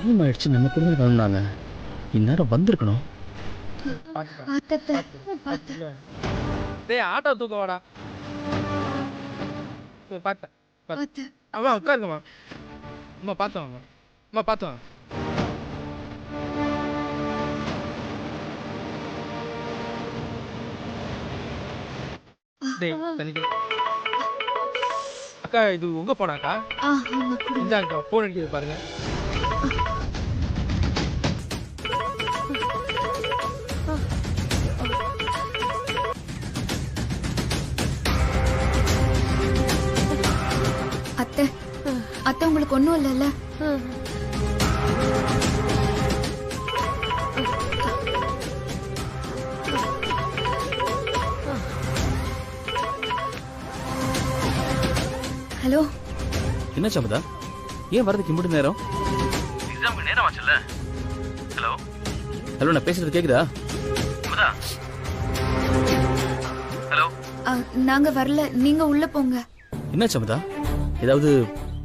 Time ஆயிடுச்சு, நம்ம கூட கிளம்புனாங்க. இந்நேரம் வந்திருக்கணும். டேய் ஆட்டோ தூக்க வாடா. பார்த்தேன் பார்த்தேன். அம்மா உட்காருங்கம்மா. அம்மா பார்த்து வாங்க. அம்மா பார்த்து வாங்க. டேய் தனிக்கு. அக்கா இது உங்க போனாக்கா? இந்தாங்கக்கா ஃபோன் அடிக்குது பாருங்க. அத்தை அத்தை உங்களுக்கு ஒன்றும் இல்லைல்ல? ஹலோ, என்ன சமதா, ஏன் வரதுக்கு இம்புட்டு நேரம்? எக்ஸாமுக்கு நேரம் ஆச்சுல்ல. ஹலோ ஹலோ, நான் பேசுறது கேக்குதா? சமதா. ஹலோ. நாங்க வரல, நீங்க உள்ள போங்க. என்ன சமதா, ஏதாவது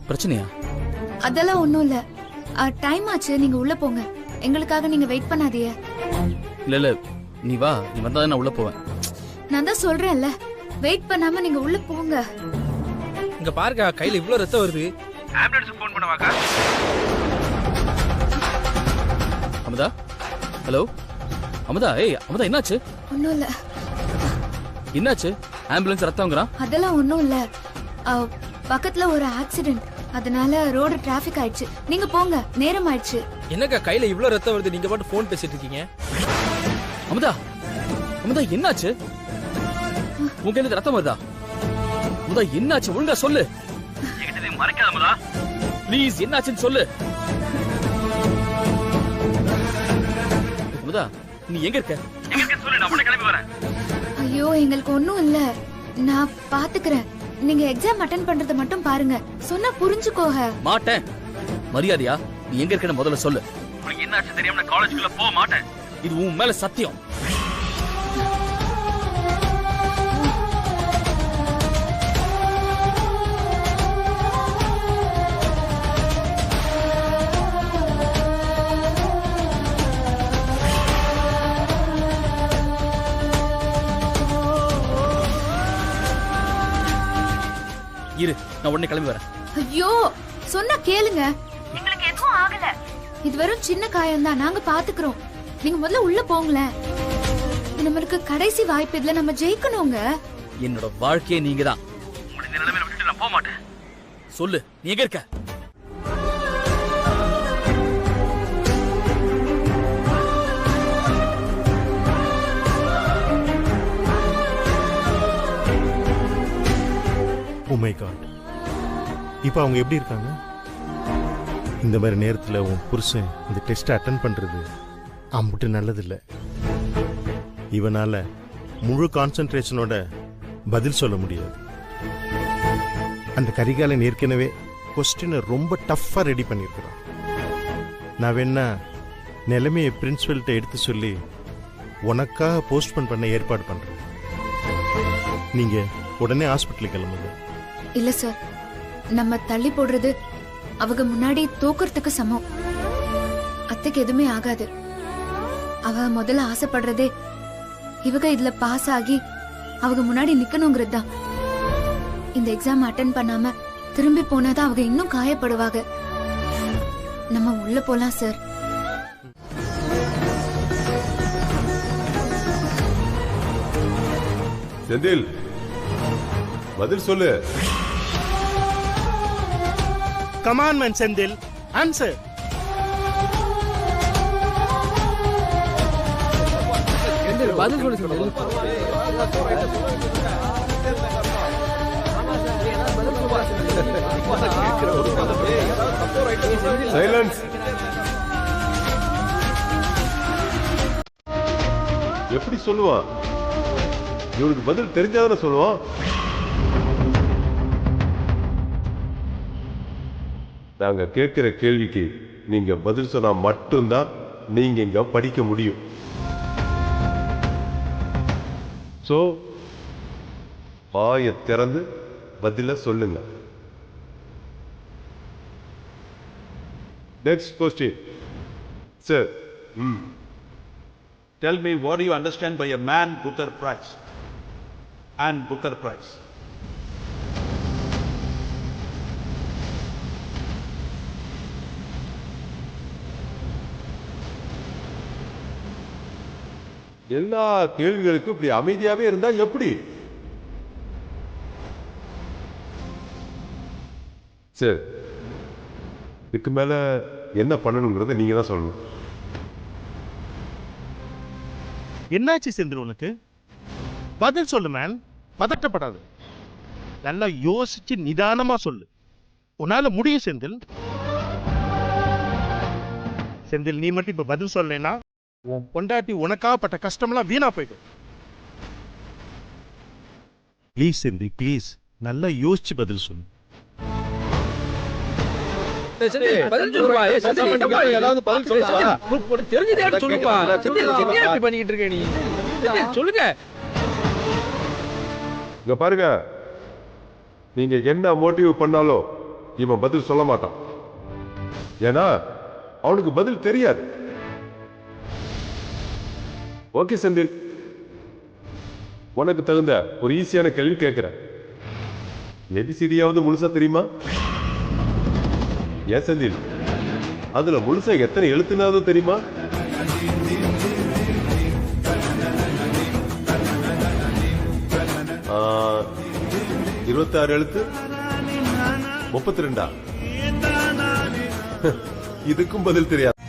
பிரச்சனையா? அதெல்லாம் ஒன்றும் இல்ல. டைம் ஆச்சு, நீங்க உள்ள போங்க. எங்களுக்காக நீங்க வெயிட் பண்ணாதீங்க. இல்ல இல்ல, நீ வா, நீ வந்தா நான் உள்ள போவேன். நான் தான் சொல்றேன்ல, வெயிட் பண்ணாம நீங்க உள்ள போங்க. இங்க பாருக்கா, கையில இவ்ளோ ரத்தம் வருது. ஆம்புலன்ஸ் ஃபோன் பண்ணவாக்கா? அமுதா, ஹலோ அமுதா. ஏய் அமுதா, என்னாச்சு? ஒன்றும் இல்ல. என்னாச்சு? ஆம்புலன்ஸ் ரத்தம்ங்கறான். அதெல்லாம் ஒன்றும் இல்ல. பக்கத்துல ஒரு ஆக்சிடென்ட், அதனால ரோடு டிராபிக் ஆயிடுச்சு. நீங்க போங்க, நேரம் ஆயிடுச்சு. என்னக்கா கையில இவ்ளோ ரத்தம் வருது, நீங்க பாட்டு ஃபோன் பேசிட்டு இருக்கீங்க? அமுதா, அமுதா என்னாச்சு? உங்க கையில ரத்தம் வருதா? அமுதா என்னாச்சு, ஒழுங்கா சொல்லு. என்கிட்ட மறைக்காத அமுதா. ப்ளீஸ், என்னாச்சுன்னு சொல்லு. அமுதா, நீ எங்க இருக்க? எங்க இருக்கேன்னு சொல்லு, நான் உடனே கிளம்பி வரேன். ஐயோ, எங்களுக்கு ஒன்றும் இல்ல, நான் பாத்துக்கிறேன். நீங்க எக்ஸாம் அட்டெண்ட் பண்றத மட்டும் பாருங்க. சொன்னா புரிஞ்சுக்கோங்க. மாட்டேன். மரியாதையா நீ எங்க இருக்கன்னு முதல்ல சொல்லு. உனக்கு என்ன ஆச்சு தெரியாம நான் காலேஜுக்குள்ள போக மாட்டேன். இது உன் மேல சத்தியம். இரு, நான் உடனே கிளம்பி வரேன். ஐயோ, சொன்னா கேளுங்க. எங்களுக்கு எதுவும் ஆகல. இது வெறும் சின்ன காயம் தான், நாங்க பாத்துக்கிறோம். நீங்க முதல்ல உள்ள போங்களேன். நம்மளுக்கு கடைசி வாய்ப்பு, இதுல நம்ம ஜெயிக்கணுங்க. என்னோட வாழ்க்கையே நீங்க தான். உங்களை இந்த நிலைமையில விட்டுட்டு நான் போக மாட்டேன். சொல்லு, நீ எங்க இருக்க? ஓ மை காட், இப்போ அவங்க எப்படி இருக்காங்க? இந்த மாதிரி நேரத்தில் உன் புருஷன் இந்த டெஸ்ட்டை அட்டன் பண்ணுறது அம்புட்டு நல்லதில்லை. இவனால் முழு கான்சன்ட்ரேஷனோட பதில் சொல்ல முடியாது. அந்த கரிகாலன் ஏற்கனவே கொஸ்டினை ரொம்ப டஃப்பாக ரெடி பண்ணியிருக்கிறான். நான் வேணா நிலைமையை பிரின்சிபல்கிட்ட எடுத்து சொல்லி உனக்காக போஸ்ட்போன் பண்ண ஏற்பாடு பண்ணுறேன். நீங்கள் உடனே ஹாஸ்பிட்டலுக்கு கிளம்புங்க. இல்ல சார், நம்ம தள்ளி போடுறது அவங்க முன்னாடி தோக்கறதுக்கு சமம். அத்தைக்கு எதுவுமே ஆகாது. அவ முதல்ல ஆசைப்படுறதே இவங்க இதுல பாஸ் ஆகி அவங்க முன்னாடி நிக்கணுங்கிறது தான். இந்த எக்ஸாம் அட்டெண்ட் பண்ணாம திரும்பி போனாதான் அவங்க இன்னும் காயப்படுவாங்க. நம்ம உள்ள போலாம் சார். செந்தில், பதில் சொல்லு. Come on man Senthil, answer. பதில் சொல்லு. சைலன்ஸ். எப்படி சொல்லுவான்? இவனுக்கு பதில் தெரிஞ்சாதானே சொல்லுவான். நாங்க கேட்கிற கேள்விக்கு நீங்க பதில் சொன்னா மட்டும்தான் நீங்க இங்க படிக்க முடியும். சோ வாயை திறந்து பதில சொல்லுங்க. Next question. Sir Tell me what do you understand by a man Booker Prize and Booker Prize? எல்லா கேள்விகளுக்கும் இப்படி அமைதியாவே இருந்தா எப்படி? சார் இதுக்கு மேல என்ன பண்ணணுங்கிறத நீங்க தான் சொல்லணும். என்னாச்சு செந்தில் உனக்கு? பதில் சொல்லு மேன், பதட்டப்படாது. நல்லா யோசிச்சு நிதானமா சொல்லு. உன்னால முடியும் செந்தில். செந்தில், நீ மட்டும் இப்ப பதில் சொல்லலைன்னா உன் பொண்டாட்டி உனக்காகப்பட்ட கஷ்டம்லாம் வீணா போயிடும். ப்ளீஸ் செந்தில், ப்ளீஸ் நல்லா யோசிச்சு பதில் சொல்லு. சொல்லுங்க. இங்க பாருங்க, நீங்க என்ன மோட்டிவ் பண்ணாலும் இவன் பதில் சொல்ல மாட்டான். ஏன்னா அவனுக்கு பதில் தெரியாது. ஓகே செந்தில், உனக்கு தகுந்த ஒரு ஈஸியான கேள்வி கேட்கிறேன். எபிசிடியாவது முழுசா தெரியுமா? ஏன் செந்தில், அதுல முழுசா எத்தனை எழுத்துனாவது தெரியுமா? ஆ, 26 எழுத்து, 32. இதுக்கும் பதில் தெரியாது.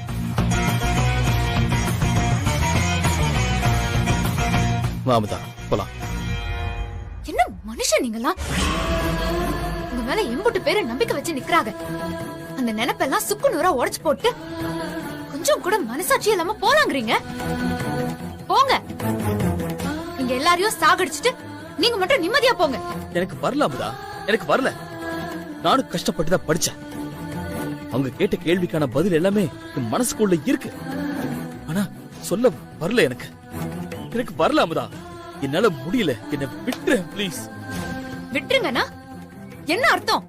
வா அமுதா, போலாம். என்ன மனுஷன் நீங்களா? உங்க மேல எம்புட்டு பேரு நம்பிக்கை வச்சு நிக்கிறாங்க. அந்த நினைப்பெல்லாம் சுக்கு நூறா உடைச்சு போட்டு கொஞ்சம் கூட மனசாட்சி இல்லாம போலாங்கிறீங்க. போங்க, நீங்க எல்லாரையும் சாகடிச்சிட்டு நீங்க மட்டும் நிம்மதியா போங்க. எனக்கு வரல அமுதா, எனக்கு வரல. நானும் கஷ்டப்பட்டு தான் படிச்சேன். அவங்க கேட்ட கேள்விக்கான பதில் எல்லாமே என் மனசுக்குள்ள இருக்கு. ஆனா சொல்ல வரல. எனக்கு வரல அமுதா. என்னால முடியல. என்ன விட்டுரு ப்ளீஸ். விட்டுருங்கண்ணா என்ன அர்த்தம்?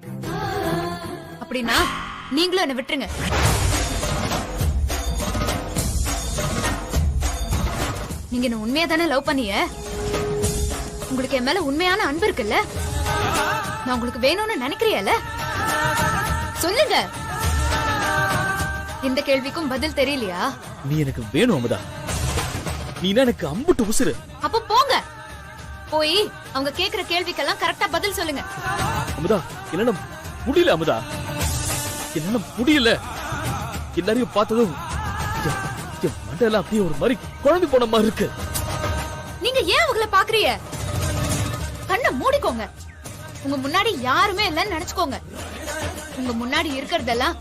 அப்படின்னா நீங்களும் என்ன விட்டுருங்க. நீங்க என்ன உண்மையா தானே லவ் பண்ணிய? உங்களுக்கு என் மேல உண்மையான அன்பு இருக்குல்ல? நான் உங்களுக்கு வேணும்னு நினைக்கிறீல? சொல்லுங்க. இந்த கேள்விக்கும் பதில் தெரியலையா? நீ எனக்கு வேணும் அமுதா. நீனா எனக்கு அம்புட்டு உசுரு. அப்ப போங்க, போய் அவங்க கேக்குற கேள்விக்கெல்லாம் கரெக்டா பதில் சொல்லுங்க. அமுதா, என்னால முடியல அமுதா. என்னால முடியல. எல்லாரையும் பார்த்ததும் என் மண்டெல்லாம் அப்படியே ஒரு மாதிரி குழம்பி போன மாதிரி இருக்கு. நீங்க ஏன் அவங்கள பாக்குறீங்க? கண்ணை மூடிக்கோங்க. உங்க முன்னாடி யாருமே இல்லைன்னு நினைச்சுக்கோங்க. உங்க முன்னாடி இருக்கிறதெல்லாம்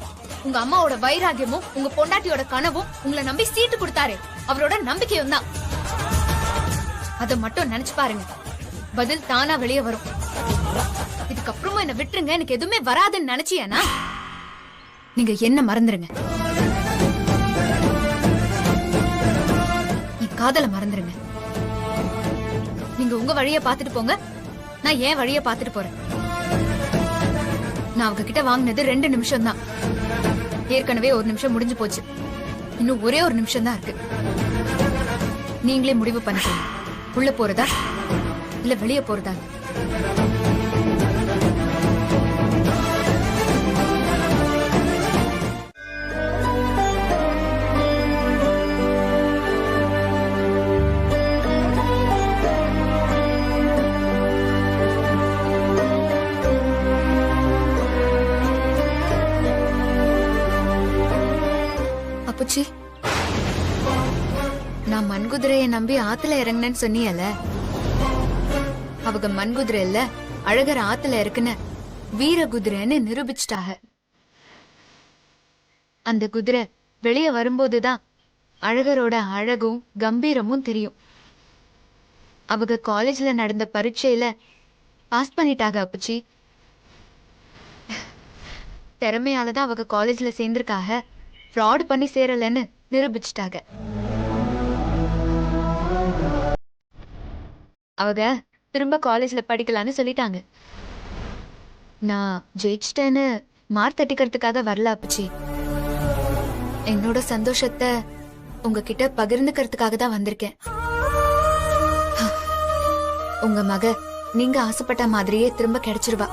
உங்க அம்மாவோட வைராகியமும் உங்க பொண்டாட்டியோட கனவும் உங்களை நம்பி சீட்டு கொடுத்தாரு அவரோட நம்பிக்கையும் தான். அத மட்டும் நினைச்சு பாருங்க, பதில் தானா வெளியே வரும். இதுக்கப்புறமா என்ன விட்டுருங்க, எனக்கு எதுவுமே வராதுன்னு நினைச்சியானா நீங்க என்ன மறந்துருங்க. என் காதல மறந்துருங்க. நீங்க உங்க வழிய பாத்துட்டு போங்க, நான் ஏன் வழிய பாத்துட்டு போறேன். நான் அவங்க கிட்ட வாங்கினது 2 நிமிஷம் தான். ஏற்கனவே 1 நிமிஷம் முடிஞ்சு போச்சு. இன்னும் ஒரே 1 நிமிஷம் தான் இருக்கு. நீங்களே முடிவு பண்ணிக்கோங்க. உள்ள போறதா இல்ல வெளியே போறதா? அப்புச்சி, நான் மண்குதிரையை நம்பி ஆத்துல இறங்கினேன்னு சொன்னியல, அவங்க மண்குதிரை இல்ல அழகர் ஆத்துல இருக்குன்னு வீர குதிரைன்னு நிரூபிச்சிட்டாக. அந்த குதிரை வெளியே வரும்போதுதான் அழகரோட அழகும் கம்பீரமும் தெரியும். அவங்க காலேஜ்ல நடந்த பரீட்சையில பாஸ் பண்ணிட்டாங்க அப்புச்சி. திறமையாலதான் அவங்க காலேஜ்ல சேர்ந்திருக்காக, ஃப்ராட் பண்ணி சேரலன்னு நிரூபிச்சிட்டாங்க. அவங்க திரும்ப காலேஜ்ல படிக்கலான்னு சொல்லிட்டாங்க. நான் ஜெயிச்சிட்டேன்னு மார்க் தட்டிக்கிறதுக்காக வரல அப்புச்சி. என்னோட சந்தோஷத்தை உங்ககிட்ட பகிர்ந்துக்கிறதுக்காக தான் வந்திருக்கேன். உங்க மக நீங்க ஆசைப்பட்ட மாதிரியே திரும்ப கிடைச்சிருவா.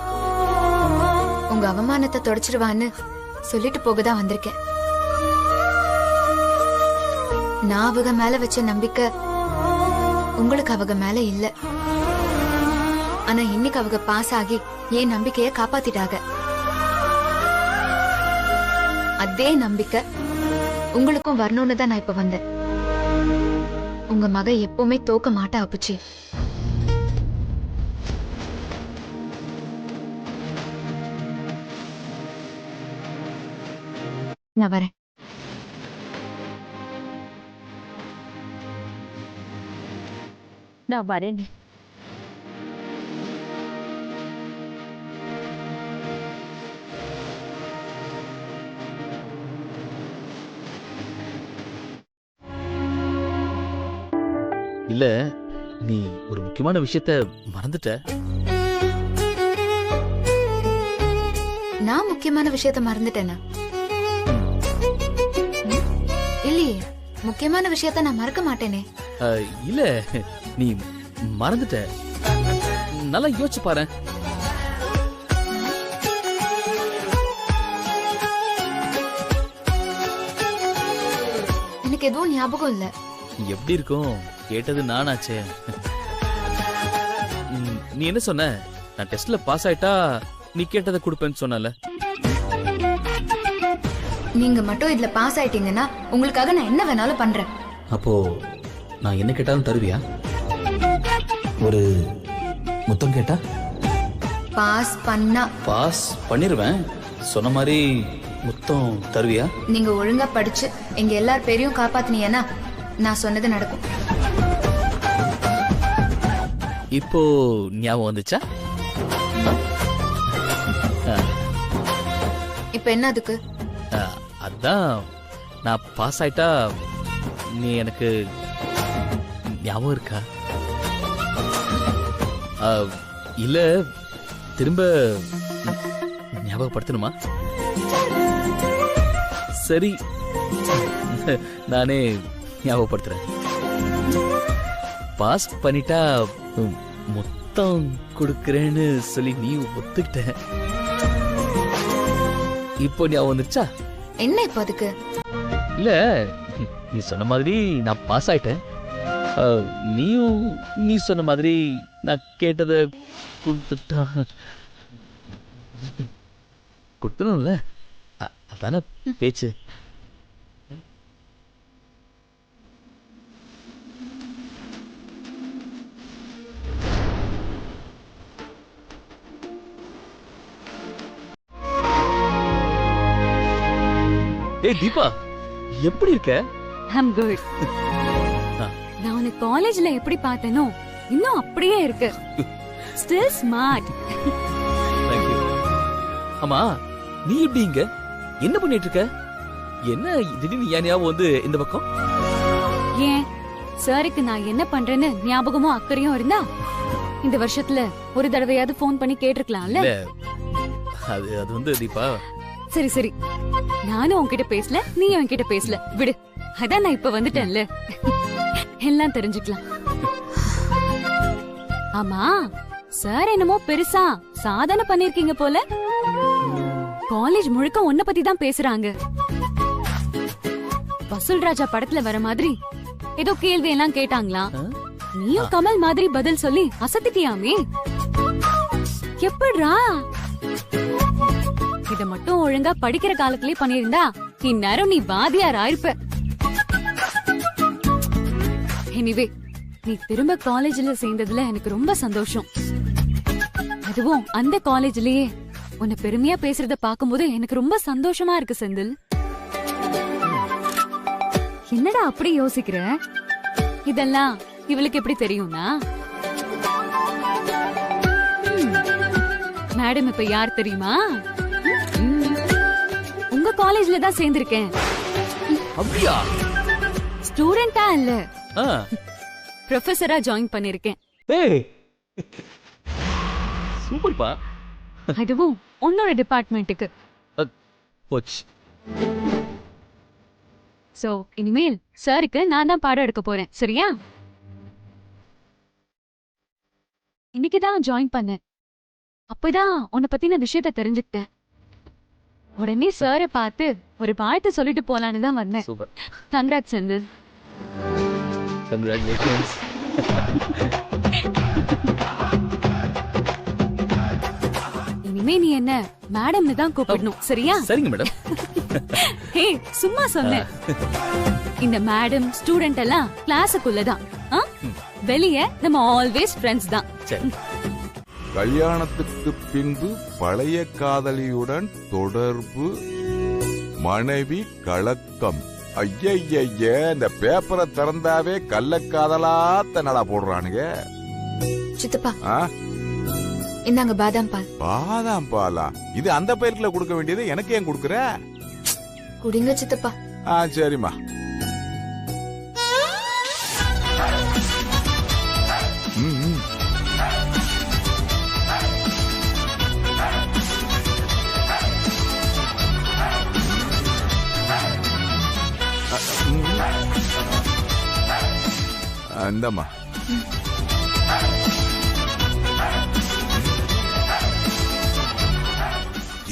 உங்க அவமானத்தை தொடச்சிருவான்னு சொல்லிட்டு போக தான் வந்திருக்கேன். நான் அவங்க மேல வச்ச நம்பிக்கை உங்களுக்கு அவங்க மேல இல்ல. ஆனா இன்னைக்கு அவங்க பாஸ் ஆகி என் நம்பிக்கைய காப்பாத்திட்டாங்க. அதே நம்பிக்கை உங்களுக்கும் வரணும்னு தான் நான் இப்ப வந்தேன். உங்க மக எப்பவுமே தோக்க மாட்டா அப்புச்சி. நான் வரேன். நான் வரேன். இல்ல நீ ஒரு முக்கியமான விஷயத்த மறந்துட்ட. நான் முக்கியமான விஷயத்த மறந்துட்டேனா? இல்லையே, முக்கியமான விஷயத்த நான் மறக்க மாட்டேனே. இல்ல நீ மறந்துட்ட. நல்லா யோசிச்சு பாரு. எனக்கு எதுவும் ஞாபகம் இல்ல. எப்படி இருக்கும்? கேட்டது நானாச்சே. நீ என்ன சொன்ன? நான் டெஸ்ட்ல பாஸ் ஆயிட்டா நீ கேட்டதை கொடுப்பேன்னு சொன்னல. நீங்க மட்டும் இதுல பாஸ் ஆயிட்டீங்கன்னா உங்களுக்காக நான் என்ன வேணாலும் பண்றேன். அப்போ நான் என்ன கேட்டாலும் தருவியா? ஒரு முத்தம் கேட்டா? பாஸ் பண்ணா பாஸ் பண்ணிருவேன். சொன்ன மாதிரி முத்தம் தருவியா? நீங்க ஒழுங்கா படிச்சு எங்க எல்லார் பேரையும் காப்பாத்தினீங்கன்னா நான் சொன்னது நடக்கும். இப்போ ஞாபகம் வந்துச்சா? இப்ப என்ன அதுக்கு? அதான் நான் பாஸ் ஆயிட்டா நீ எனக்கு ஞாபகம் இருக்கா? இல்ல திரும்ப ஞாபகப்படுத்தணுமா? சரி, நானே ஞாபகப்படுத்துறேன். பாஸ் பண்ணிட்டா முத்தம் கொடுக்கறேன்னு சொல்லி நீ ஒத்துக்கிட்ட. இப்போ ஞாபகம் வந்துச்சா? என்ன இப்ப அதுக்கு? இல்ல நீ சொன்ன மாதிரி நான் பாஸ் ஆயிட்டேன். நீயும் நீ சொன்ன மாதிரி நான் கேட்டதை கொடுத்தனும்ல. அதான பேச்சு. ஏய் தீபா, எப்படி இருக்க? I'm good. நான் உன்னை காலேஜ்ல எப்படி பார்த்தேனோ இன்னும் அப்படியே இருக்கு. Still smart. Thank you. அம்மா, நீ எப்படி இங்க? என்ன பண்ணிட்டு இருக்க? என்ன திடீர்னு ஏன் ஞாபகம் வந்து இந்த பக்கம்? ஏன் சாருக்கு நான் என்ன பண்றேன்னு ஞாபகமும் அக்கறையும் இருந்தா இந்த வருஷத்துல ஒரு தடவையாவது ஃபோன் பண்ணி கேட்டிருக்கலாம்ல. அது வந்து தீபா. சரி சரி, நானும் உன்கிட்ட பேசல, நீயும் என்கிட்ட பேசல, விடு. அதான் நான் இப்ப வந்துட்டேன்ல, எல்லாம் தெரிஞ்சுக்கலாம். ஆமா, சார் என்னமோ பெருசா சாதனை பண்ணிருக்கீங்க போல. காலேஜ் முழுக்க உன்னை பத்தி தான் பேசுறாங்க. வசூல் ராஜா படத்துல வர மாதிரி ஏதோ கேள்வி எல்லாம் கேட்டாங்களா, நீயும் கமல் மாதிரி பதில் சொல்லி அசத்திட்டியாமே. எப்படிரா? இத மட்டும் ஒழுங்கா படிக்கிற காலத்திலே பண்ணிருந்தா இந்நேரம் நீ வாதியார் ஆயிருப்ப. எனிவே, நீ திரும்ப காலேஜ்ல சேர்ந்ததுல எனக்கு ரொம்ப சந்தோஷம். அதுவும் அந்த காலேஜ்லயே உன்னை பெருமையா பேசுறத பாக்கும்போது எனக்கு ரொம்ப சந்தோஷமா இருக்கு செந்தில். என்னடா அப்படி யோசிக்கிற? இதெல்லாம் இவளுக்கு எப்படி தெரியும்னா, மேடம் இப்ப யார் தெரியுமா? உங்க காலேஜ்ல தான் சேர்ந்திருக்கேன். அப்படியா? ஸ்டூடெண்டா இல்ல, ப்ரொஃபஸரா ஜாயின் பண்ணிருக்கேன். ஏய் சூப்பர்ப்பா. அதுவும் உன்னோட டிபார்ட்மெண்ட்டுக்கு. போச்சு. சோ இனிமேல் சாருக்கு நான் தான் பாடம் எடுக்க போறேன், சரியா? இன்னைக்குதான் ஜாயின் பண்ணேன். அப்பதான் உன்னை பத்தின விஷயத்த தெரிஞ்சுக்கிட்டேன். உடனே சாரை பார்த்து ஒரு வாழ்த்து சொல்லிட்டு போலான்னு தான் வந்தேன். சூப்பர். கங்க்ராட்ஸ் செந்தில். கங்க்ராச்சுலேஷன்ஸ். இனிமே நீ என்ன மேடம்னு தான் கூப்பிடணும், சரியா? சரிங்க மேடம். ஹே, சும்மா சொன்னேன். இந்த மேடம் ஸ்டூடெண்ட் எல்லாம் கிளாஸுக்குள்ளதான், வெளியே நம்ம ஆல்வேஸ் ஃப்ரெண்ட்ஸ் தான். சரி. கல்யாணத்துக்கு பின்பு பழைய காதலியுடன் தொடர்பு, மனைவி கலக்கம். ஐய இந்த பேப்பரை திறந்தாவே கள்ளக்காதலா தன்னடா போடுறானுங்க. சித்தப்பா ஆ? இந்தாங்க பாதாம் பால். பாதாம் பாலா? இது அந்த பயிர்ல கொடுக்க வேண்டியது எனக்கு ஏன் கொடுக்குற? குடிங்க சித்தப்பா. சரிம்மா. இந்தம்மா.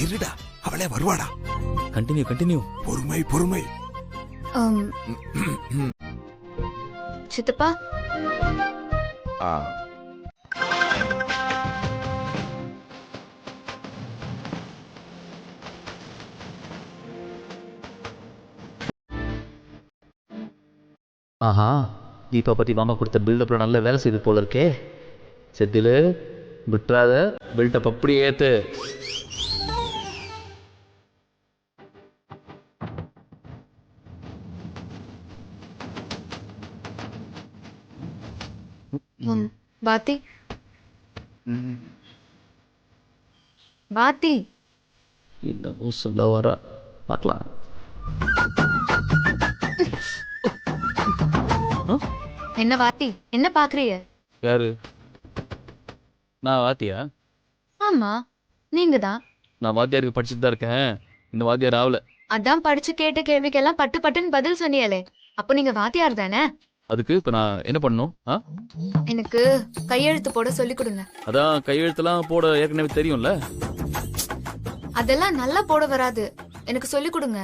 இருடா, அவளே வருவாடா. கண்டினியூ. பொறுமை. சித்தப்பா ஆ. ஆஹா, தீபா பத்தி மாமா கொடுத்த பில்டப்ல நல்ல வேலை செய்து போல இருக்கே. செத்திலு விட்டுறாத, பில்டப் அப்படி ஏத்து. பாத்தி பாத்தி இன்னும் சொல்ல வர பார்க்கலாம். என்ன வாத்தி, என்ன பாக்குறீங்க? யாரு? நான் வாத்தியா? ஆமா, நீங்க தான். நான் வாத்தியாருக்கு படிச்சுட்டு தான் இருக்கேன். இந்த வாத்தியார் ஆகல. அதான் படிச்சு கேட்ட கேள்விக்கெல்லாம் பட்டுன்னு பதில் சொன்னீங்களே, அப்போ நீங்க வாத்தியார் தானே? அதுக்கு இப்ப நான் என்ன பண்ணணும்? எனக்கு கையெழுத்து போட சொல்லி கொடுங்க. அதான் கையெழுத்தெல்லாம் போட ஏற்கனவே தெரியும்ல. அதெல்லாம் நல்லா போட வராது, எனக்கு சொல்லி கொடுங்க.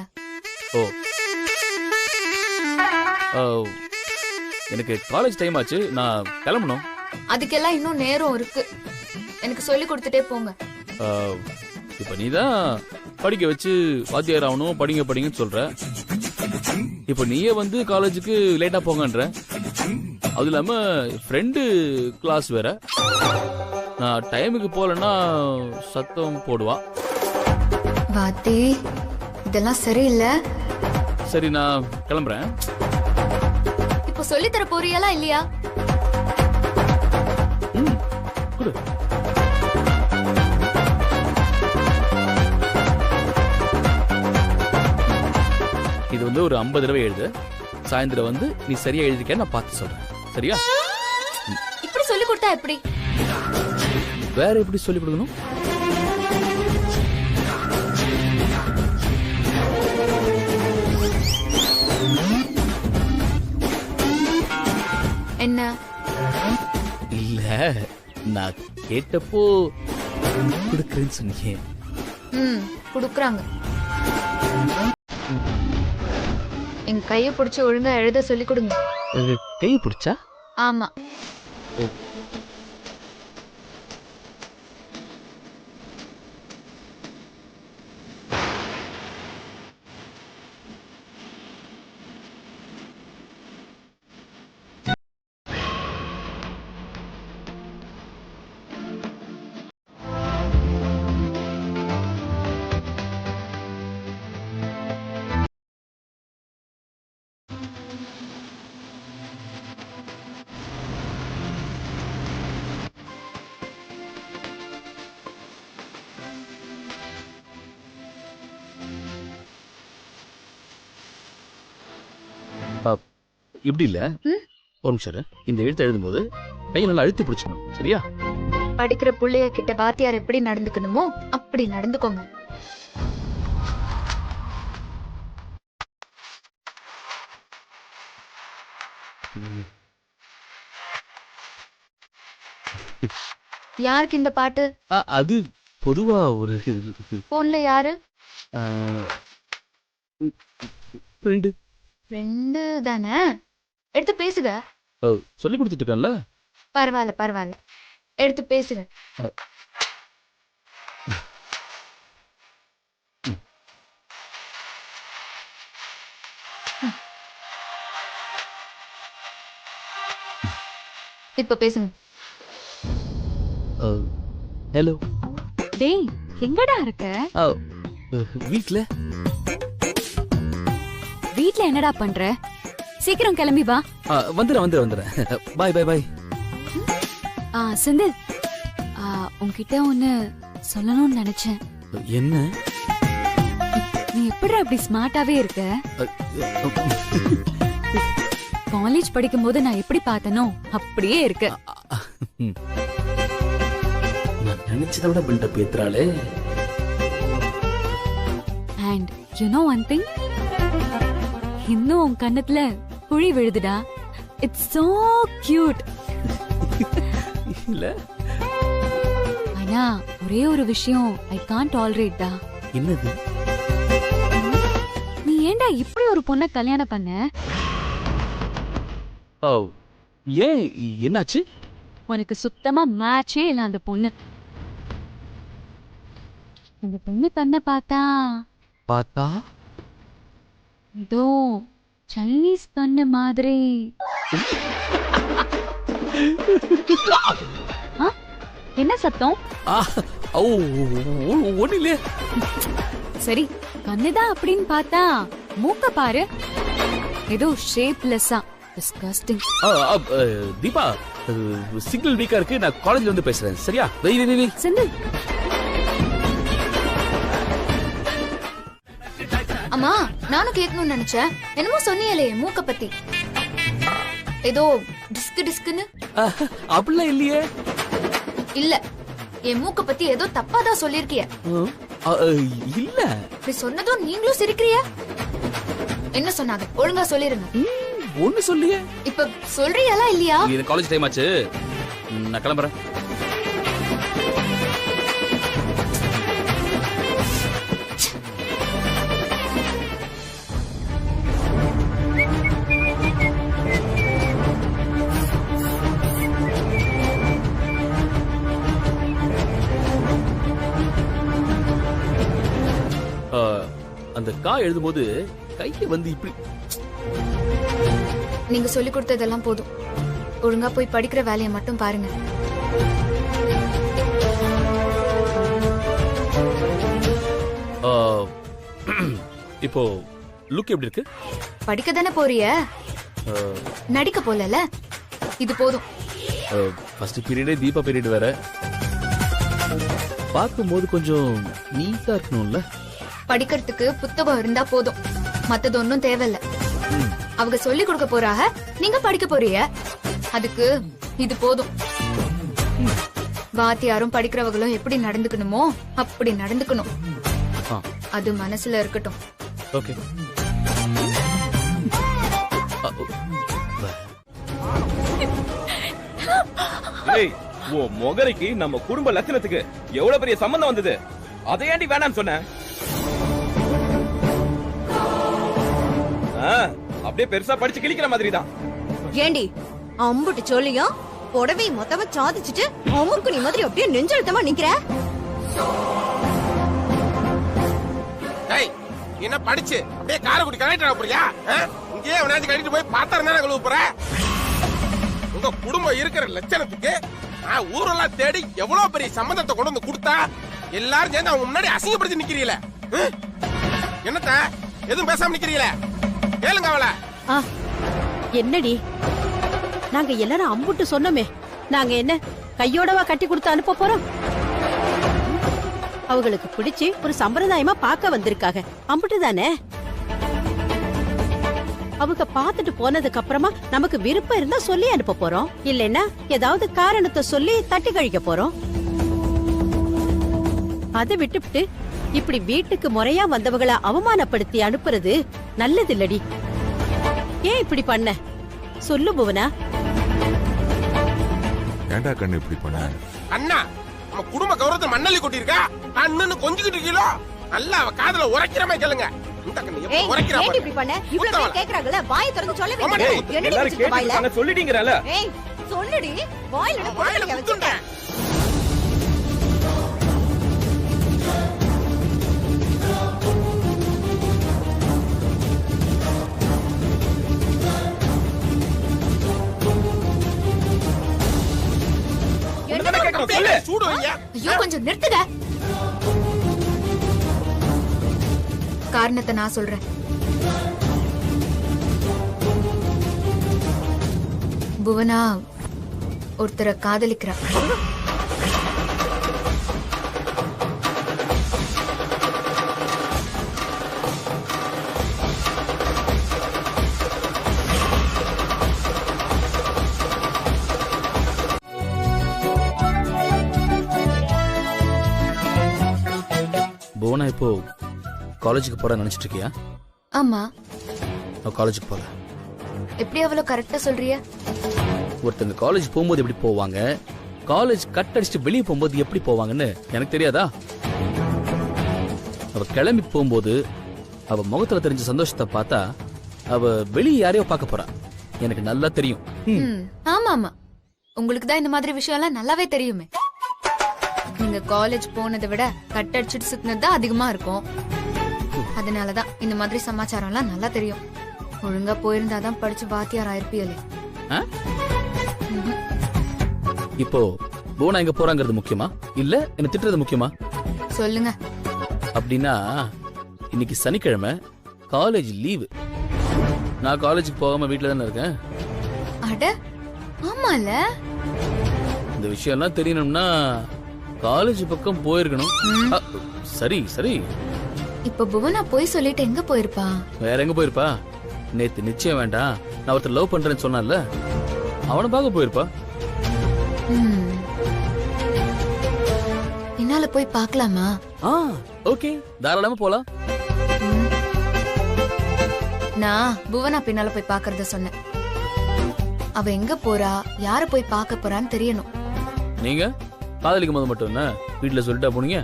எனக்கு காலேஜ் டைம் ஆச்சு, நான் கிளம்பணும். அதுக்கெல்லாம் இன்னும் நேரம் இருக்கு, எனக்கு சொல்லி கொடுத்துட்டே போங்க. இப்ப நீதான் படிக்க வச்சு வாத்தியார் ஆகணும், படிங்கன்னு சொல்ற. இப்ப நீயே வந்து காலேஜுக்கு லேட்டா போங்கன்ற. அது இல்லாம ஃப்ரெண்டு கிளாஸ் வேற. நான் டைமுக்கு போலன்னா சத்தம் போடுவா. வாத்தி, இதெல்லாம் சரியில்லை. சரி, நான் கிளம்புறேன். இப்போ சொல்லி தர போறியலா இல்லையா? குடு. இது வந்து ஒரு 50 தடவை எழுது. சாயந்தரம் வந்து நீ சரியா எழுதிக்க, நான் பார்த்து சொல்றேன். சரியா? இப்படி சொல்லி கொடுத்தா எப்படி? வேற எப்படி சொல்லி கொடுக்கணும்? என்ன? இல்ல, நான் கேட்டப்போ கொடுக்கறேன்னு சொன்னீங்க. குடுக்குறாங்க. என் கையை பிடிச்சி ஒழுங்கா எழுத சொல்லி கொடுங்க. கையை பிடிச்சா? ஆமா. இப்படி இல்ல, ஒரு நிமிஷம். இந்த எழுத்து எழுதும்போது கையை நல்லா அழுத்தி பிடிச்சணும். சரியா? படிக்கிற புள்ளைய கிட்ட வாத்தியார் எப்படி நடந்துக்கணுமோ அப்படி நடந்துக்கோங்க. யாருக்கு இந்த பாட்டு? அது பொதுவா ஒரு போன்ல யாரு? ஃப்ரெண்டு. ஃப்ரெண்டு தானே? எடுத்து பேசுங்க. சொல்லி கொடுத்துட்டு இருக்கேன்ல. பரவாயில்ல பரவாயில்ல, எடுத்து பேசுங்க. இப்ப பேசுங்க. ஹலோ. டேய் எங்கடா இருக்க? வீட்ல. வீட்ல என்னடா பண்ற? சீக்கிரம் கிளம்பி வா. வந்துடுறேன். பாய் பாய் பாய். செந்தில், உன்கிட்ட ஒண்ணு சொல்லணும்னு நினைச்சேன். என்ன? நீ எப்படி அப்படி ஸ்மார்ட்டாவே இருக்க? காலேஜ் படிக்கும் போது நான் எப்படி பார்த்தனோ அப்படியே இருக்க. நான் நினைச்சதை விட பில்டப் ஏத்துறாளே. And you know one thing, இன்னும் உன் கண்ணத்துல குழி விழுதுடா. It's so cute. இல்ல, ஆனா ஒரே ஒரு விஷயம் ஐ காண்ட் டாலரேட் டா. என்னது? நீ ஏன்டா இப்படி ஒரு பொண்ணை கல்யாணம் பண்ண? ஏன், என்னாச்சு? உனக்கு சுத்தமா மேட்சே இல்ல அந்த பொண்ணு. அந்த பொண்ணு கண்ணை பார்த்தா இதோ சைனீஸ் கண்ணு மாதிரி. என்ன சத்தம்? ஒண்ணு இல்லையே. சரி, கண்ணுதான் அப்படின்னு பார்த்தா மூக்க பாரு, ஏதோ ஷேப்லெஸ்ஸா. டிஸ்கஸ்டிங். தீபா, சிக்னல் வீக்கா இருக்கு, நான் காலேஜ்ல வந்து பேசுறேன். சரியா? வெய். செந்தில். அம்மா, நானும் கேட்கணும்னு நினைச்சேன். என்னமோ சொன்னியலே மூக்க பத்தி, ஏதோ டிஸ்குன்னு. அப்படிலாம் இல்லையே. இல்ல, என் மூக்க பத்தி ஏதோ தப்பாதான் சொல்லிருக்கிய. இல்ல, இப்படி சொன்னதும் நீங்களும் சிரிக்கிறிய. என்ன சொன்னாங்க? ஒழுங்கா சொல்லிருங்க. ஒண்ணு சொல்லியே. இப்ப சொல்றியாலா இல்லையா? இது காலேஜ் டைம் ஆச்சு, நான் கிளம்புறேன். அந்த கா எழுதும்போது கைய வந்து இப்படி. நீங்க சொல்லி கொடுத்ததெல்லாம் போதும். ஒழுங்கா போய் படிக்கிற வேலையை மட்டும் பாருங்க. இப்போ லுக் எப்படி இருக்கு? படிக்க தானே போறிய, நடிக்க போலல. இது போதும். ஃபர்ஸ்ட் பீரியடே தீபா பீரியட் வேற. பார்க்கும்போது கொஞ்சம் நீட்டா இருக்கணும்ல. படிக்கிறதுக்கு புத்தகம் இருந்தா போதும், மத்தது ஒன்னும் தேவையில்ல. அவங்க சொல்லி கொடுக்க போறாக, நீங்க படிக்க போறீங்க. அதுக்கு இது போதும். வாத்தியாரும் படிக்கிறவங்களும் எப்படி நடந்துக்கணுமோ அப்படி நடந்துக்கணும். அது மனசுல இருக்கட்டும். ஓகே. மொகரைக்கு நம்ம குடும்ப லட்சணத்துக்கு எவ்வளவு பெரிய சம்பந்தம் வந்தது. அதை ஏண்டி வேணாம்னு சொன்ன? அப்படியே பெருசா படிச்சு கிழிக்கிற மாதிரி தான். ஏண்டி அம்புட்டு சொல்லியும் புடவை மொத்தமா சாதிச்சுட்டு அமுக்குனி மாதிரி அப்படியே நெஞ்செழுத்தமா நிக்கிற. என்ன படிச்சு அப்படியே காரைக்குடி கலெக்டர் ஆக போறியா? இங்கேயே அவனாச்சும் கட்டிட்டு போய் பாத்திரம் தானே கழுவ போற? உங்க குடும்பம் இருக்கிற லட்சணத்துக்கு ஊரெல்லாம் தேடி எவ்வளவு பெரிய சம்பந்தத்தை கொண்டு வந்து கொடுத்தா எல்லாரும் சேர்ந்து அவங்க முன்னாடி அசிங்கப்படுத்தி நிக்கிறீங்களே. என்னத்த எதுவும் பேசாம நிக்கிறீங்களே? கேளுங்க அவளை. என்னடி, நாங்க எல்லாரும் அம்புட்டு சொன்னோமே, நாங்க என்ன கையோடவா கட்டி கொடுத்து அனுப்ப போறோம்? அவங்களுக்கு பிடிச்சு ஒரு சம்பிரதாயமா பார்க்க வந்திருக்காங்க, அம்புட்டு தானே. அவங்க பாத்துட்டு போனதுக்கு அப்புறமா நமக்கு விருப்பம் இருந்தா சொல்லி அனுப்ப போறோம், இல்லைன்னா ஏதாவது காரணத்தை சொல்லி தட்டி கழிக்க போறோம். அதை விட்டுவிட்டு இப்படி வீட்டுக்கு முறையா வந்தவங்களை அவமானப்படுத்தி அனுப்புறது நல்லது இல்லடி. ஏன் இப்படி பண்ண? சொல்லு புவனா. ஏண்டா கண்ணு இப்படி பண்ண? அண்ணா நம்ம குடும்ப கௌரவத்தை மண்ணள்ளி கொட்டிருக்கா. அண்ணன்னு கொஞ்சிக்கிட்டு இருக்கீங்களோ? நல்லா அவ காதுல உரைக்கிற மாதிரி கேளுங்க. இந்த கண்ணு எப்படி உரைக்கிறா பாரு. இப்படி பண்ண இவ்வளவு பேர் கேக்குறாங்கல, வாயை திறந்து சொல்ல ஆமா, வேண்டியது. டேய், என்னடி எல்லாரும் வச்சிருக்க வாயில? கேட்டுட்டாங்க சொல்லிட்டீங்கறல. ஏய் சொல்லுடி, வாயில வாயில குத்துண்டேன். என்ன கேக்குற சொல்லு. சூடு வைங்க. ஐயோ கொஞ்சம் நிறுத்துங்க. காரணத்தை நான் சொல்றேன். புவனா ஒருத்தரை காதலிக்கிறா. புவனா இப்போ காலேஜுக்கு போற நினைச்சிட்டு இருக்கியா? ஆமா. காலேஜுக்கு போல. எப்படி அவ்வளவு கரெக்டா சொல்றிய? ஒருத்தங்க காலேஜ் போகும்போது எப்படி போவாங்க, காலேஜ் கட் அடிச்சுட்டு வெளியே போகும்போது எப்படி போவாங்கன்னு எனக்கு தெரியாதா? அவ கிளம்பி போகும்போது அவ முகத்துல தெரிஞ்ச சந்தோஷத்தை பார்த்தா அவ வெளியே யாரையோ பார்க்க போறா. எனக்கு நல்லா தெரியும். ஆமா ஆமா, உங்களுக்கு தான் இந்த மாதிரி விஷயம் எல்லாம் நல்லாவே தெரியுமே. நீங்க காலேஜ் போனதை விட கட் அடிச்சுட்டு சுத்தினது தான் அதிகமா இருக்கும். அதனாலதான் இந்த மாதிரி சமாச்சாரம் எல்லாம் நல்லா தெரியும். ஒழுங்கா போயிருந்தாதான் படிச்சு வாத்தியார் ஆயிருப்பியலே. இப்போ புவனா எங்க போறாங்கிறது முக்கியமா இல்ல என்ன திட்டுறது முக்கியமா? சொல்லுங்க. அப்படின்னா இன்னைக்கு சனிக்கிழமை காலேஜ் லீவு. நான் காலேஜுக்கு போகாம வீட்டுல தானே இருக்கேன். அட ஆமால. இந்த விஷயம் எல்லாம் தெரியணும்னா காலேஜ் பக்கம் போயிருக்கணும். சரி சரி. இப்ப புவனா போய் சொல்லிட்டு எங்க போயிருப்பா? வேற எங்க போயிருப்பா? நேத்து நிச்சயம் வேண்டாம், நான் ஒருத்தர் லவ் பண்றேன்னு சொன்னான்ல, அவனை பார்க்க போயிருப்பா. என்னால போய் பார்க்கலாமா? ஓகே, தாராளமா போலாம். நான் புவனா பின்னால போய் பார்க்கறத சொன்னேன். அவ எங்க போறா, யார போய் பார்க்க போறான்னு தெரியணும். நீங்க காதலிக்கும் போது மட்டும் என்ன வீட்டுல சொல்லிட்டா போனீங்க?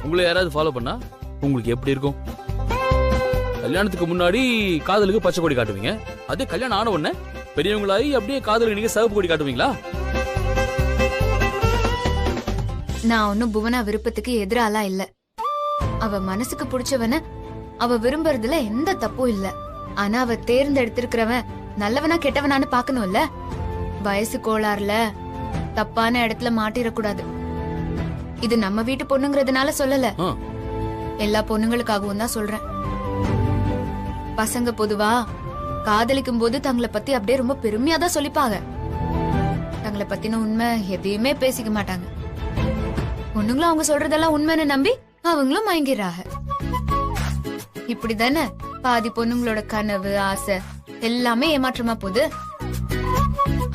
உங்களை யாராவது ஃபாலோ பண்ணா உங்களுக்கு எப்படி இருக்கும்? கல்யாணத்துக்கு முன்னாடி காதலுக்கு பச்சை கொடி காட்டுவீங்க, அதே கல்யாணம் ஆன உடனே பெரியவங்களாயி அப்படியே காதலுக்கு நீங்க சிவப்பு கொடி காட்டுவீங்களா? நான் ஒன்னும் புவனா விருப்பத்துக்கு எதிராலாம் இல்ல. அவ மனசுக்கு பிடிச்சவன அவ விரும்புறதுல எந்த தப்பும் இல்ல. ஆனா அவ தேர்ந்தெடுத்திருக்கிறவன் நல்லவனா கெட்டவனான்னு பாக்கணும்ல. வயசு கோளாறுல தப்பான இடத்துல மாட்டிடக்கூடாது. இது நம்ம வீட்டு பொண்ணுங்கிறதுனால சொல்லல, எல்லா பொண்ணுங்களுக்காகவும் தான் சொல்றேன். பசங்க பொதுவா காதலிக்கும் போது தங்களை பத்தி அப்படியே ரொம்ப பெருமையா தான் சொல்லிப்பாங்க. தங்களை பத்தின உண்மை எதையுமே பேசிக்க மாட்டாங்க. பொண்ணுங்களும் அவங்க சொல்றதெல்லாம் உண்மைன்னு நம்பி அவங்களும் மயங்கிடுறாங்க. இப்படிதானே பாதி பொண்ணுங்களோட கனவு ஆசை எல்லாமே ஏமாற்றமா போகுது.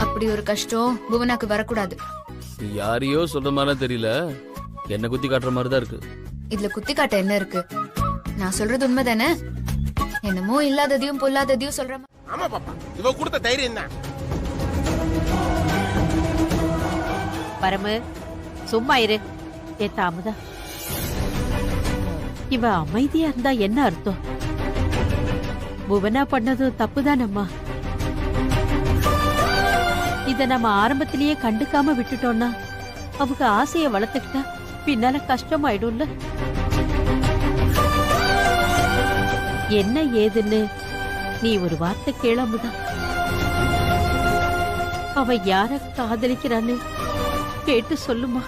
அப்படி ஒரு கஷ்டம் புவனாக்கு வரக்கூடாது. யாரையோ சொல்ற மாதிரி தெரியல, என்ன குத்தி காட்டுற மாதிரி தான் இருக்கு. இதுல குத்தி காட்ட என்ன இருக்கு? நான் சொல்றது உண்மைதானே? என்னமோ இல்லாததையும் பொல்லாததையும் சொல்ற. ஆமா பாப்பா, இவ கொடுத்த தைரியம் தான். பரமு சும்மா இரு. தாமதா, இவ அமைதியா இருந்தா என்ன அர்த்தம்? புவனா பண்ணது தப்புதானம்மா. இத நம்ம ஆரம்பத்திலேயே கண்டுக்காம விட்டுட்டோம்னா அவங்க ஆசைய வளர்த்துக்கிட்டா பின்னால கஷ்டமாயிடும்ல. என்ன ஏதுன்னு நீ ஒரு வார்த்தை கேளாமதான். அவ யார காதலிக்கிறான்னு கேட்டு சொல்லுமா.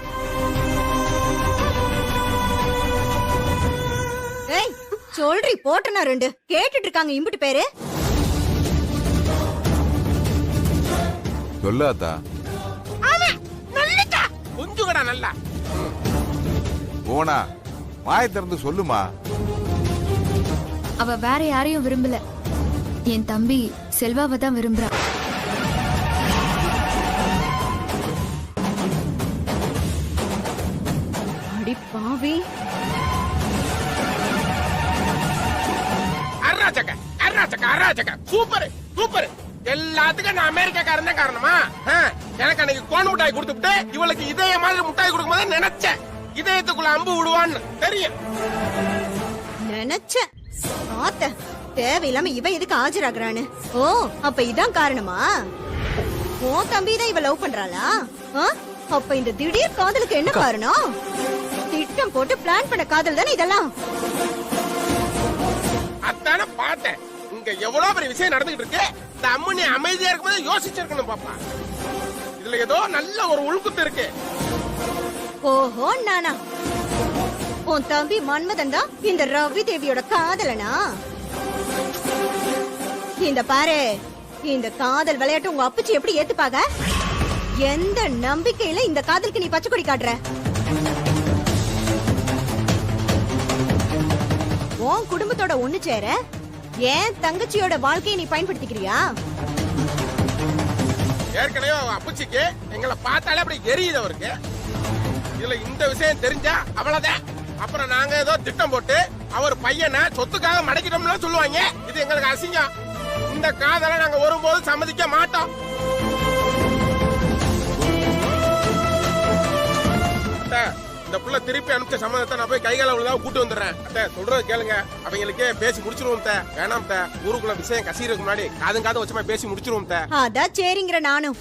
சொல்றி போட்டனா ரெண்டு கேட்டுட்டு இருக்காங்க இம்புட்டு பேரு. சொல்லாதா கொஞ்சம் கடா நல்லா போனா வாயை திறந்து சொல்லுமா. அவ வேற யாரையும் விரும்பல, என் தம்பி செல்வாவை தான் விரும்புறா. அடி பாவி. அராஜக அராஜக அராஜக. Super super. எல்லாத்துக்கும் நான் அமெரிக்காக்காரன் தான் காரணமா? எனக்கு அன்னைக்கு கோன் மிட்டாய் கொடுத்துட்டு இவளுக்கு இதய மாதிரி முட்டாய் கொடுக்கும் போது நினைச்சேன் இதயத்துக்குள்ள அம்பு விடுவான்னு. தெரியும் நினைச்சேன். ஆத்த தேவையில்லாம இவ எதுக்கு ஆஜராகிறான்னு. ஓ அப்ப இதான் காரணமா? ஓ தம்பி தான் இவ லவ் பண்றாளா? அப்ப இந்த திடீர் காதலுக்கு என்ன காரணம்? திட்டம் போட்டு பிளான் பண்ண காதல் தானே இதெல்லாம். அதான பார்த்தேன். இங்க எவ்வளவு பெரிய விஷயம் நடந்துகிட்டு இருக்கு. இந்த அம்மனி அமைதியா இருக்கும்போது யோசிச்சிருக்கணும் பாப்பா. இதுல ஏதோ நல்ல ஒரு உள்குத்து இருக்கு. ஓஹோ நானா? உன் தம்பி மன்மதன் தான் இந்த ரவி தேவியோட காதலனா? இந்த பாரு, இந்த காதல் விளையாட்டு உங்க அப்பச்சி எப்படி ஏத்துப்பாங்க? எந்த நம்பிக்கையில இந்த காதலுக்கு நீ பச்சை கொடி காட்டுற? உன் குடும்பத்தோட ஒண்ணு சேர ஏன் தங்கச்சியோட வாழ்க்கையை நீ பயன்படுத்திக்கிறியா? ஏற்கனவே அப்பச்சிக்கு எங்களை பார்த்தாலே அப்படி எரியுது அவருக்கு. இதுல இந்த விஷயம் தெரிஞ்சா அவ்வளவுதான். அப்புறம் நாங்க ஏதோ திட்டம் போட்டு அவர் பையனை சொத்துக்காக மடக்கிட்டோம்னு சொல்லுவாங்க. இது எங்களுக்கு அசிங்கம். இந்த காதலை நாங்க ஒருபோதும் சம்மதிக்க மாட்டோம். இந்த புள்ள திருப்பி அனுப்பிச்ச சம்மதத்தை நான் போய் கைகால உள்ளதாக கூட்டு வந்துடுறேன். அத்தை சொல்றது கேளுங்க. அவங்களுக்கே பேசி முடிச்சிருவோம். வேணாம் ஊருக்குள்ள விஷயம் கசீருக்கு முன்னாடி காது வச்சுமா பேசி முடிச்சிருவோம். அதான் சரிங்கிற நானும்.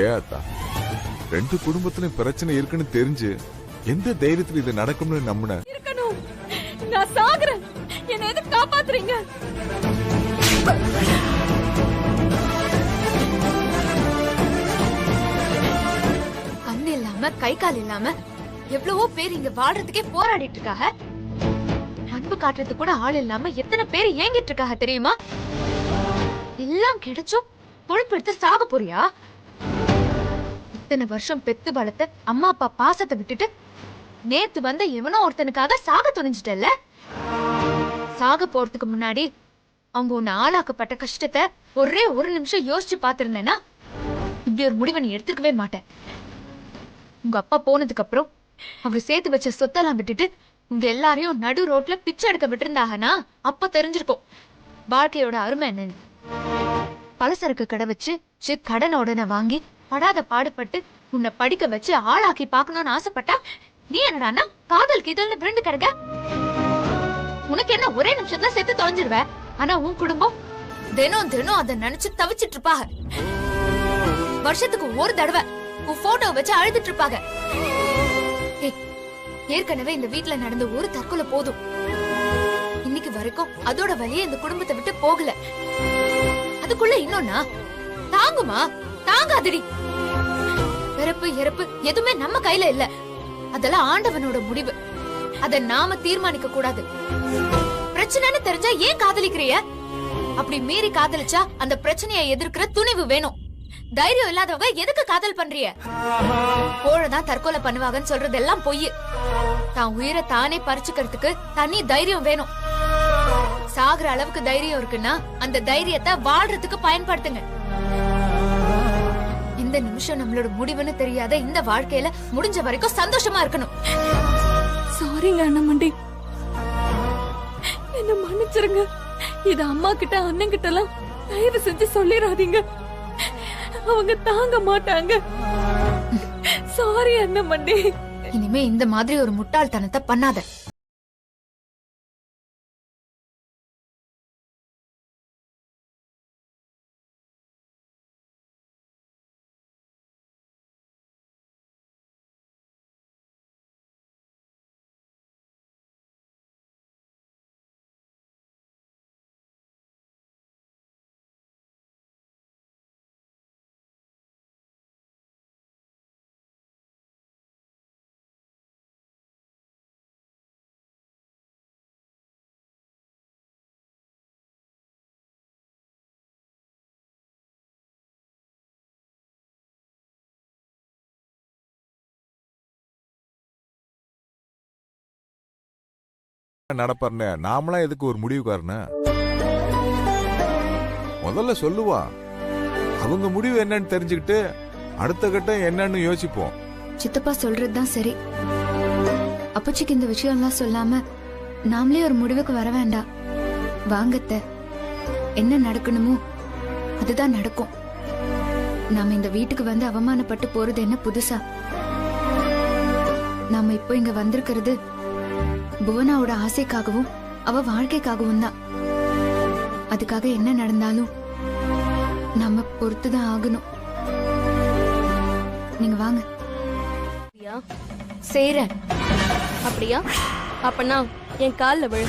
ஏத்தா ரெண்டு குடும்பத்திலும் பிரச்சனை இருக்குன்னு தெரிஞ்சு எந்த தைரியத்துல இது நடக்கும்னு நம்பின? இருக்கணும். நான் சாகுறேன். என்ன எது காப்பாத்துறீங்க? கண்ணு இல்லாம கை கால் இல்லாம எவ்வளவோ பேர் இங்க வாழ்றதுக்கே போராடிட்டு இருக்காங்க. அன்பு காட்டுறது கூட ஆள் இல்லாம எத்தனை பேர் ஏங்கிட்டு இருக்காங்க தெரியுமா? எல்லாம் கிடைச்சும் பொழுப்பெடுத்து சாக போறியா? இத்தனை வருஷம் பெத்து வளர்த்த அம்மா அப்பா பாசத்தை விட்டுட்டு நேத்து வந்த எவனோ ஒருத்தனுக்காக சாக துணிஞ்சிட்டல்ல? சாக போறதுக்கு முன்னாடி அவங்க உன்னை ஆளாக்கப்பட்ட கஷ்டத்தை ஒரே ஒரு நிமிஷம் யோசிச்சு பாத்திருந்தேன்னா இப்படி ஒரு முடிவை நீ எடுத்துக்கவே மாட்டேன். உங்க அப்பா போனதுக்கு அப்புறம் அவர் சேர்த்து வச்ச சொத்தெல்லாம் விட்டுட்டு உங்க எல்லாரையும் நடு ரோட்ல பிச்சை எடுக்க விட்டுருந்தாங்கன்னா அப்ப தெரிஞ்சிருக்கும் வாழ்க்கையோட அருமை என்னன்னு. பலசரக்கு கடை வச்சு கடன் உடனே வாங்கி படாத பாடுபட்டு உன்னை படிக்க வச்சு ஆளாக்கி பாக்கணும்னு ஆசைப்பட்டா நீ என்னடான்னா காதல் கீதல்னு விருண்டு கிடக்க. உனக்கு என்ன ஒரே நிமிஷத்துல செத்து தொலைஞ்சிருவ. ஆனா உன் குடும்பம் தினம் தினம் அதை நினைச்சு தவிச்சிட்டு இருப்பாங்க. வருஷத்துக்கு ஒரு தடவை உன் போட்டோ வச்சு அழுதுட்டு இருப்பாங்க. ஏற்கனவே இந்த வீட்டுல நடந்த ஒரு தற்கொலை போதும். இன்னைக்கு வரைக்கும் அதோட வழியே இந்த குடும்பத்தை விட்டு போகல. அதுக்குள்ள இன்னொன்னா தாங்குமா? தாங்காதடி. பிறப்பு இறப்பு எதுவுமே நம்ம கையில இல்ல. அதெல்லாம் ஆண்டவனோட முடிவு. அத நாம தீர்மானிக்க கூடாது. பிரச்சனைன்னு தெரிஞ்சா ஏன் காதலிக்கிறிய? அப்படி மீறி காதலிச்சா அந்த பிரச்சனையை எதிர்க்கிற துணிவு வேணும். தைரியம் இல்லாதவங்க எதுக்கு காதல் பண்றிய? கோழதான் தற்கொலை பண்ணுவாங்கன்னு சொல்றதெல்லாம் பொய். தான் உயிரை தானே பறிச்சுக்கிறதுக்கு தனி தைரியம் வேணும். சாகுற அளவுக்கு தைரியம் இருக்குன்னா அந்த தைரியத்தை வாழ்றதுக்கு பயன்படுத்துங்க. இந்த நிமிஷம் நம்மளோட முடிவுன்னு தெரியாத இந்த வாழ்க்கையில முடிஞ்ச வரைக்கும் சந்தோஷமா இருக்கணும். சாரிங்க அண்ணமண்டி, என்ன மன்னிச்சிருங்க. இது அம்மா கிட்ட அண்ணன் கிட்ட எல்லாம் தயவு செஞ்சு சொல்லிடாதீங்க. அவங்க தாங்க மாட்டாங்க. சாரி அண்ணமண்டி. இனிமே இந்த மாதிரி ஒரு முட்டாள்தனத்தை பண்ணாத. நடப்பாருன்னு நாமளாம் எதுக்கு ஒரு முடிவுக்காரன? முதல்ல சொல்லுவா. அவங்க முடிவு என்னன்னு தெரிஞ்சுக்கிட்டு அடுத்த கட்டம் என்னன்னு யோசிப்போம். சித்தப்பா சொல்றதுதான் சரி. அப்பச்சிக்கு இந்த விஷயம் எல்லாம் சொல்லாம நாமளே ஒரு முடிவுக்கு வர வேண்டாம். வாங்கத்த, என்ன நடக்கணுமோ அதுதான் நடக்கும். நாம இந்த வீட்டுக்கு வந்து அவமானப்பட்டு போறது என்ன புதுசா? நாம இப்போ இங்க வந்திருக்கிறது புவனாவோட ஆசைக்காகவும் அவ வாழ்க்கைக்காகவும் தான். அதுக்காக என்ன நடந்தாலும் நம்ம பொறுத்துதான் ஆகணும். நீங்க வாங்க. செய்றேன். அப்படியா? அப்பனா என் கால்ல விழு.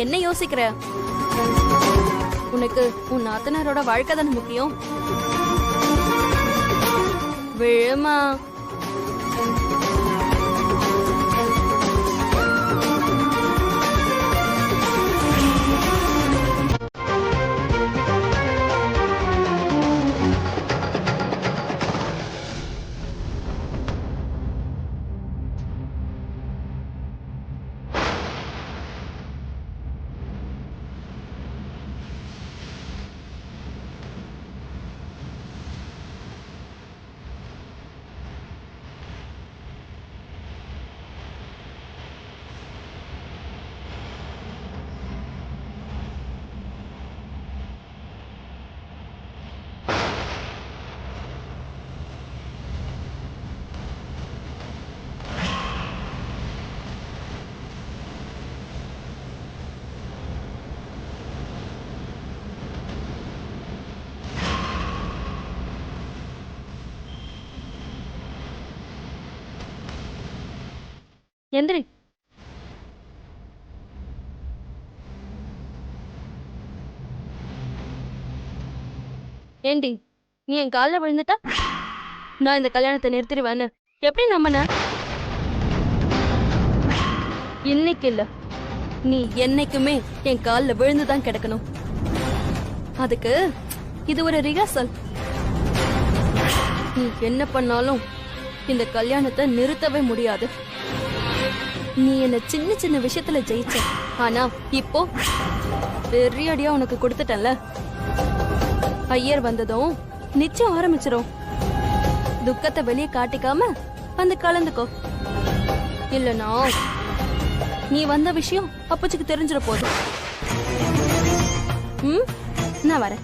என்ன யோசிக்கிற? உனக்கு உன் நாத்தனாரோட வாழ்க்கை தானே முக்கியம். விழுமா. எந்திரி. ஏண்டி, நீ என் காலில் விழுந்துட்டா நான் இந்த கல்யாணத்தை நிறுத்திடுவேன்னு எப்படி நம்பின? இன்னைக்கு இல்ல, நீ என்னைக்குமே என் காலில் விழுந்துதான் கிடக்கணும். அதுக்கு இது ஒரு ரிஹர்சல். நீ என்ன பண்ணாலும் இந்த கல்யாணத்தை நிறுத்தவே முடியாது. நீ என்ன சின்ன சின்ன விஷயத்துல ஜெயிச்ச, ஆனா இப்போ பெரிய அடியா உனக்கு கொடுத்துட்டல. ஐயர் வந்ததும் நிச்சயம் ஆரம்பிச்சிரும். துக்கத்தை வெளியே காட்டிக்காம வந்து கலந்துக்கோ. இல்லனா நீ வந்த விஷயம் அப்பச்சுக்கு தெரிஞ்சிட போதும். நான் வரேன்.